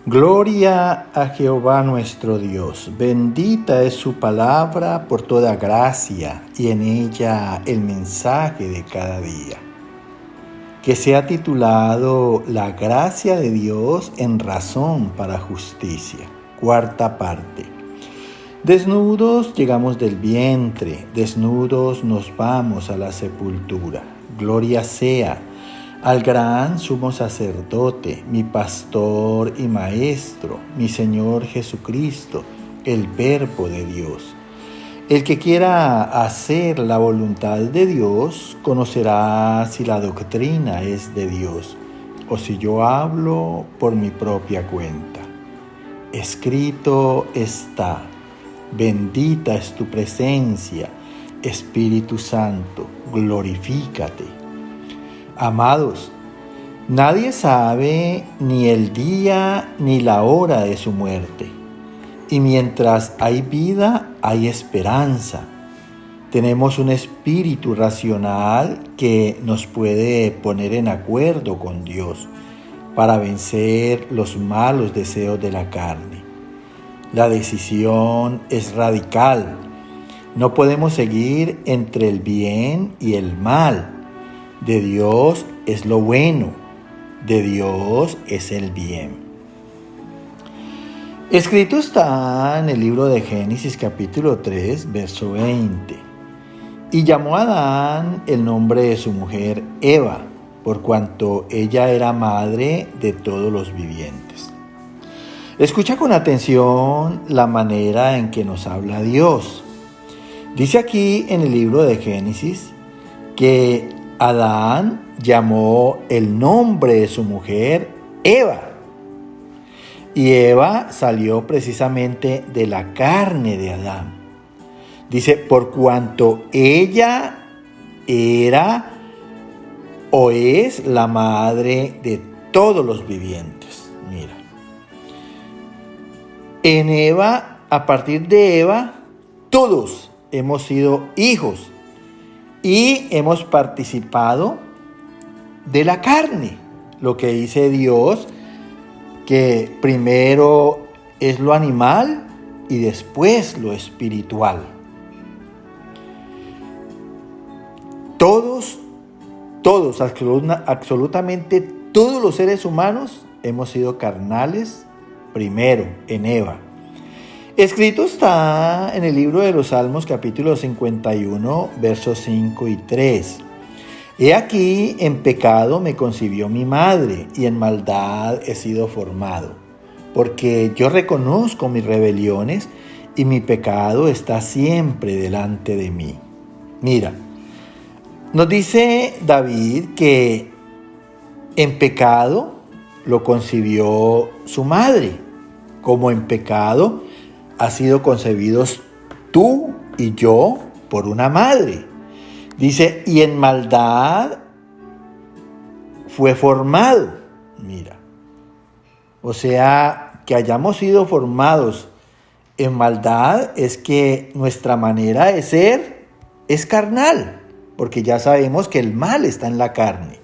Gloria a Jehová nuestro Dios. Bendita es su palabra por toda gracia y en ella el mensaje de cada día. Que sea titulado La gracia de Dios en razón para justicia. Cuarta parte. Desnudos llegamos del vientre, desnudos nos vamos a la sepultura. Gloria sea al gran sumo sacerdote, mi pastor y maestro, mi Señor Jesucristo, el Verbo de Dios. El que quiera hacer la voluntad de Dios, conocerá si la doctrina es de Dios, o si yo hablo por mi propia cuenta. Escrito está, bendita es tu presencia, Espíritu Santo, glorifícate. Amados, nadie sabe ni el día ni la hora de su muerte. Y mientras hay vida, hay esperanza. Tenemos un espíritu racional que nos puede poner en acuerdo con Dios para vencer los malos deseos de la carne. La decisión es radical. No podemos seguir entre el bien y el mal. De Dios es lo bueno, de Dios es el bien. Escrito está en el libro de Génesis capítulo 3, verso 20. Y llamó a Adán el nombre de su mujer Eva, por cuanto ella era madre de todos los vivientes. Escucha con atención la manera en que nos habla Dios. Dice aquí en el libro de Génesis que Adán llamó el nombre de su mujer Eva. Y Eva salió precisamente de la carne de Adán. Dice, por cuanto ella era o es la madre de todos los vivientes. Mira. En Eva, a partir de Eva, todos hemos sido hijos. Y hemos participado de la carne, lo que dice Dios, que primero es lo animal y después lo espiritual. Todos, absolutamente todos los seres humanos hemos sido carnales primero en Eva. Escrito está en el libro de los Salmos, capítulo 51, versos 5 y 3. He aquí, en pecado me concibió mi madre, y en maldad he sido formado. Porque yo reconozco mis rebeliones, y mi pecado está siempre delante de mí. Mira, nos dice David que en pecado lo concibió su madre, como en pecado ha sido concebidos tú y yo por una madre. Dice, y en maldad fue formado. Mira. O sea, que hayamos sido formados en maldad es que nuestra manera de ser es carnal, porque ya sabemos que el mal está en la carne.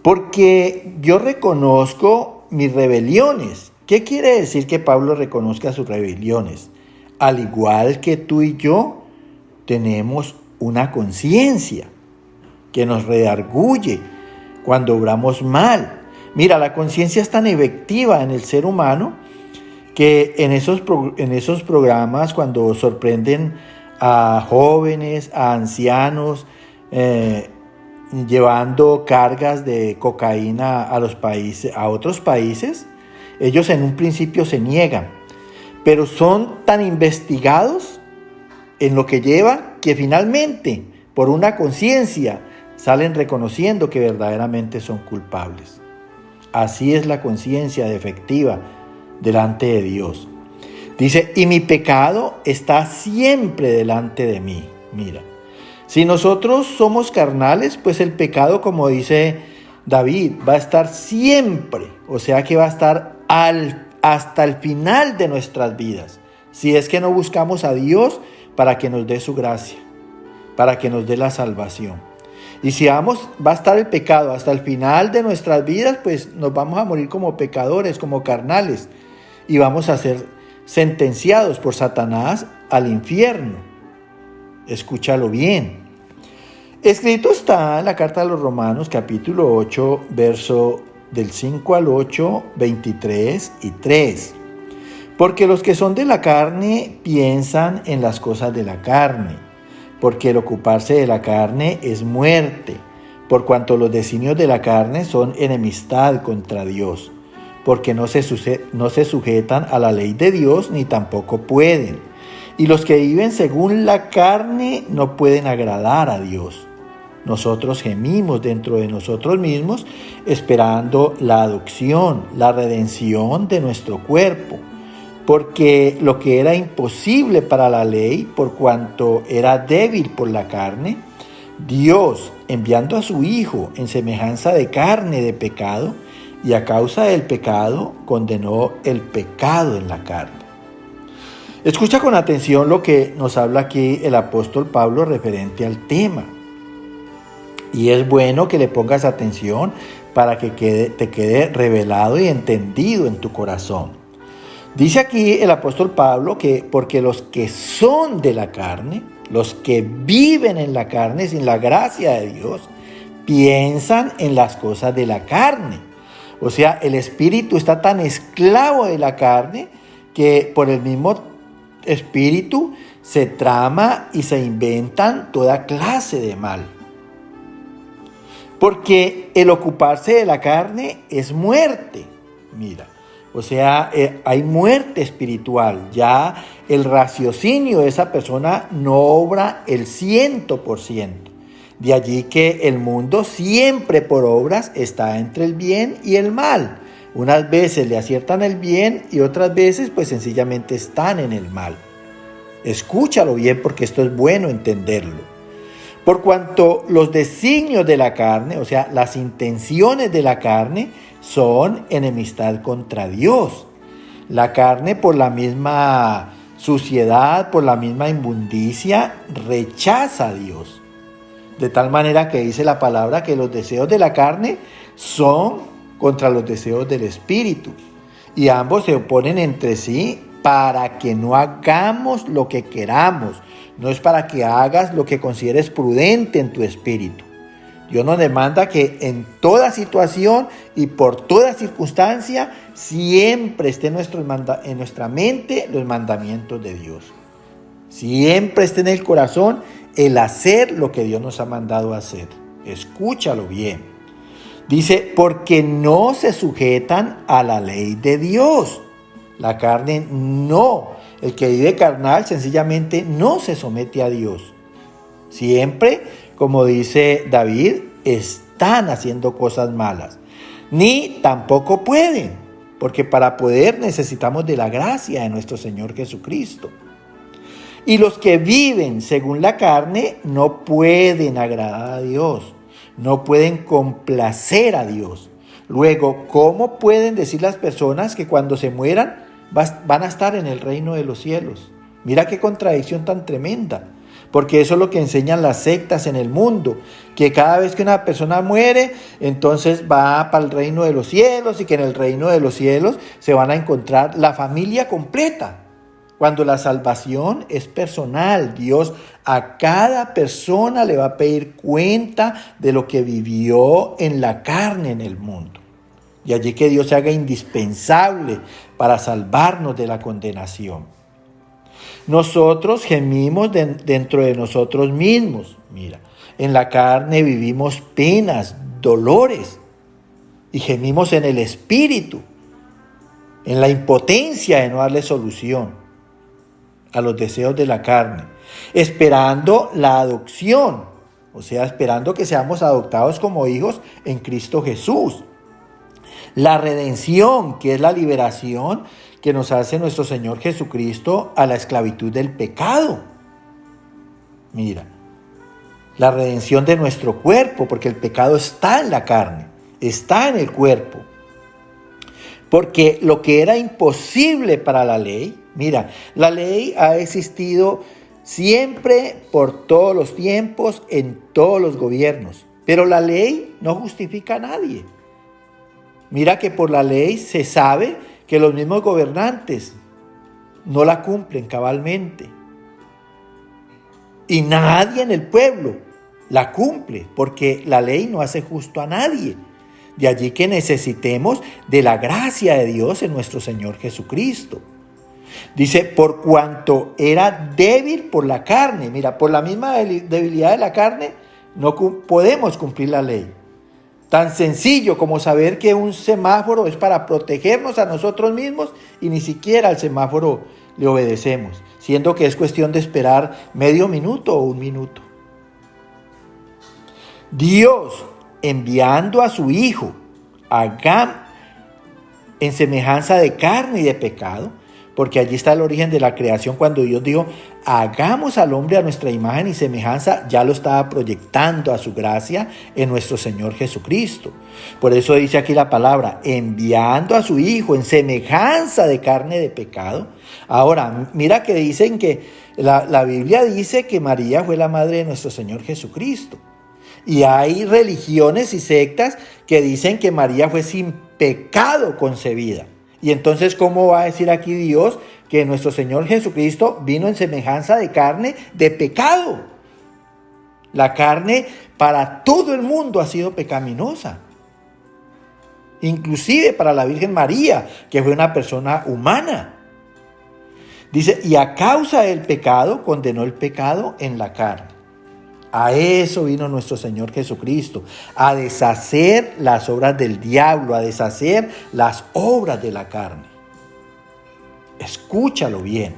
Porque yo reconozco mis rebeliones. ¿Qué quiere decir que Pablo reconozca sus rebeliones? Al igual que tú y yo, tenemos una conciencia que nos redarguye cuando obramos mal. Mira, la conciencia es tan efectiva en el ser humano que en esos programas, cuando sorprenden a jóvenes, a ancianos, llevando cargas de cocaína a otros países, ellos en un principio se niegan, pero son tan investigados en lo que llevan que finalmente, por una conciencia, salen reconociendo que verdaderamente son culpables. Así es la conciencia efectiva delante de Dios. Dice, y mi pecado está siempre delante de mí. Mira, si nosotros somos carnales, pues el pecado, como dice David, va a estar siempre, o sea que va a estar hasta el final de nuestras vidas, si es que no buscamos a Dios para que nos dé su gracia, para que nos dé la salvación. Y si va a estar el pecado hasta el final de nuestras vidas, pues nos vamos a morir como pecadores, como carnales, y vamos a ser sentenciados por Satanás al infierno. Escúchalo bien. Escrito está en la carta de los Romanos, capítulo 8, verso del 5 al 8, 23 y 3. Porque los que son de la carne piensan en las cosas de la carne, porque el ocuparse de la carne es muerte, por cuanto los designios de la carne son enemistad contra Dios, porque no se sujetan a la ley de Dios ni tampoco pueden. Y los que viven según la carne no pueden agradar a Dios. Nosotros gemimos dentro de nosotros mismos, esperando la adopción, la redención de nuestro cuerpo. Porque lo que era imposible para la ley, por cuanto era débil por la carne, Dios, enviando a su Hijo en semejanza de carne de pecado, y a causa del pecado, condenó el pecado en la carne. Escucha con atención lo que nos habla aquí el apóstol Pablo referente al tema. Y es bueno que le pongas atención para que te quede revelado y entendido en tu corazón. Dice aquí el apóstol Pablo que porque los que son de la carne, los que viven en la carne sin la gracia de Dios, piensan en las cosas de la carne. O sea, el espíritu está tan esclavo de la carne que por el mismo espíritu se trama y se inventan toda clase de mal. Porque el ocuparse de la carne es muerte. Mira. O sea, hay muerte espiritual. Ya el raciocinio de esa persona no obra el 100%. De allí que el mundo siempre por obras está entre el bien y el mal. Unas veces le aciertan el bien y otras veces pues sencillamente están en el mal. Escúchalo bien porque esto es bueno entenderlo. Por cuanto los designios de la carne, o sea, las intenciones de la carne, son enemistad contra Dios. La carne, por la misma suciedad, por la misma inmundicia, rechaza a Dios. De tal manera que dice la palabra que los deseos de la carne son contra los deseos del espíritu. Y ambos se oponen entre sí para que no hagamos lo que queramos. No es para que hagas lo que consideres prudente en tu espíritu. Dios nos demanda que en toda situación y por toda circunstancia siempre esté en nuestra mente los mandamientos de Dios. Siempre esté en el corazón el hacer lo que Dios nos ha mandado hacer. Escúchalo bien. Dice, porque no se sujetan a la ley de Dios. La carne no. El que vive carnal sencillamente no se somete a Dios. Siempre, como dice David, están haciendo cosas malas. Ni tampoco pueden, porque para poder necesitamos de la gracia de nuestro Señor Jesucristo. Y los que viven según la carne no pueden agradar a Dios, no pueden complacer a Dios. Luego, ¿cómo pueden decir las personas que cuando se mueran van a estar en el reino de los cielos? Mira qué contradicción tan tremenda. Porque eso es lo que enseñan las sectas en el mundo, que cada vez que una persona muere, entonces va para el reino de los cielos y que en el reino de los cielos se van a encontrar la familia completa. Cuando la salvación es personal, Dios a cada persona le va a pedir cuenta de lo que vivió en la carne en el mundo. Y allí que Dios se haga indispensable para salvarnos de la condenación. Nosotros gemimos dentro de nosotros mismos. Mira, en la carne vivimos penas, dolores, y gemimos en el espíritu, en la impotencia de no darle solución a los deseos de la carne, esperando la adopción, o sea, esperando que seamos adoptados como hijos en Cristo Jesús. La redención, que es la liberación que nos hace nuestro Señor Jesucristo a la esclavitud del pecado. Mira, la redención de nuestro cuerpo, porque el pecado está en la carne, está en el cuerpo. Porque lo que era imposible para la ley, mira, la ley ha existido siempre, por todos los tiempos, en todos los gobiernos. Pero la ley no justifica a nadie. Mira que por la ley se sabe que los mismos gobernantes no la cumplen cabalmente. Y nadie en el pueblo la cumple, porque la ley no hace justo a nadie. De allí que necesitemos de la gracia de Dios en nuestro Señor Jesucristo. Dice, por cuanto era débil por la carne. Mira, por la misma debilidad de la carne, no podemos cumplir la ley. Tan sencillo como saber que un semáforo es para protegernos a nosotros mismos y ni siquiera al semáforo le obedecemos, siendo que es cuestión de esperar medio minuto o un minuto. Dios, enviando a su Hijo en semejanza de carne y de pecado, porque allí está el origen de la creación. Cuando Dios dijo, hagamos al hombre a nuestra imagen y semejanza, ya lo estaba proyectando a su gracia en nuestro Señor Jesucristo. Por eso dice aquí la palabra, enviando a su Hijo en semejanza de carne de pecado. Ahora, mira que dicen que la Biblia dice que María fue la madre de nuestro Señor Jesucristo. Y hay religiones y sectas que dicen que María fue sin pecado concebida. Y entonces, ¿cómo va a decir aquí Dios que nuestro Señor Jesucristo vino en semejanza de carne de pecado? La carne para todo el mundo ha sido pecaminosa. Inclusive para la Virgen María, que fue una persona humana. Dice, y a causa del pecado, condenó el pecado en la carne. A eso vino nuestro Señor Jesucristo, a deshacer las obras del diablo, a deshacer las obras de la carne. Escúchalo bien.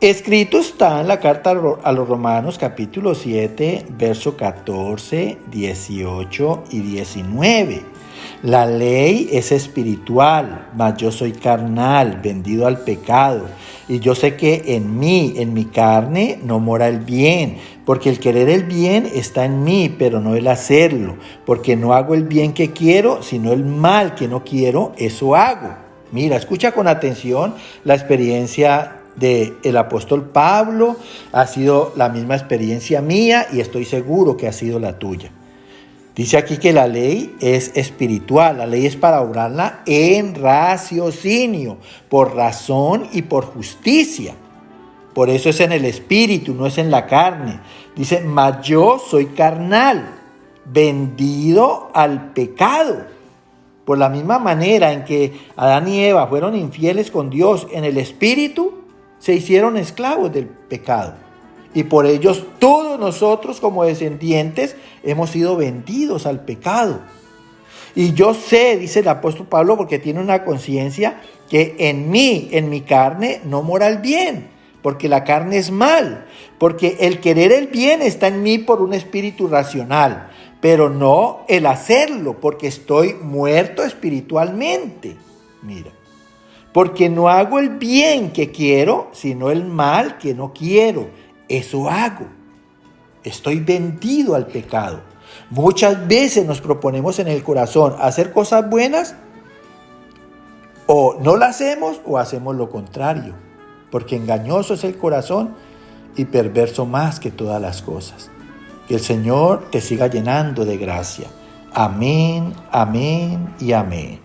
Escrito está en la carta a los Romanos capítulo 7, verso 14, 18 y 19. La ley es espiritual, mas yo soy carnal, vendido al pecado. Y yo sé que en mi carne, no mora el bien, porque el querer el bien está en mí, pero no el hacerlo, porque no hago el bien que quiero, sino el mal que no quiero, eso hago. Mira, escucha con atención la experiencia del apóstol Pablo, ha sido la misma experiencia mía y estoy seguro que ha sido la tuya. Dice aquí que la ley es espiritual, la ley es para obrarla en raciocinio, por razón y por justicia. Por eso es en el espíritu, no es en la carne. Dice, mas yo soy carnal, vendido al pecado. Por la misma manera en que Adán y Eva fueron infieles con Dios en el espíritu, se hicieron esclavos del pecado. Y por ellos todos nosotros como descendientes hemos sido vendidos al pecado. Y yo sé, dice el apóstol Pablo, porque tiene una conciencia, que en mi carne no mora el bien, porque la carne es mal, porque el querer el bien está en mí por un espíritu racional, pero no el hacerlo, porque estoy muerto espiritualmente. Mira, porque no hago el bien que quiero, sino el mal que no quiero. Eso hago. Estoy vendido al pecado. Muchas veces nos proponemos en el corazón hacer cosas buenas, o no las hacemos o hacemos lo contrario, porque engañoso es el corazón y perverso más que todas las cosas. Que el Señor te siga llenando de gracia. Amén, amén y amén.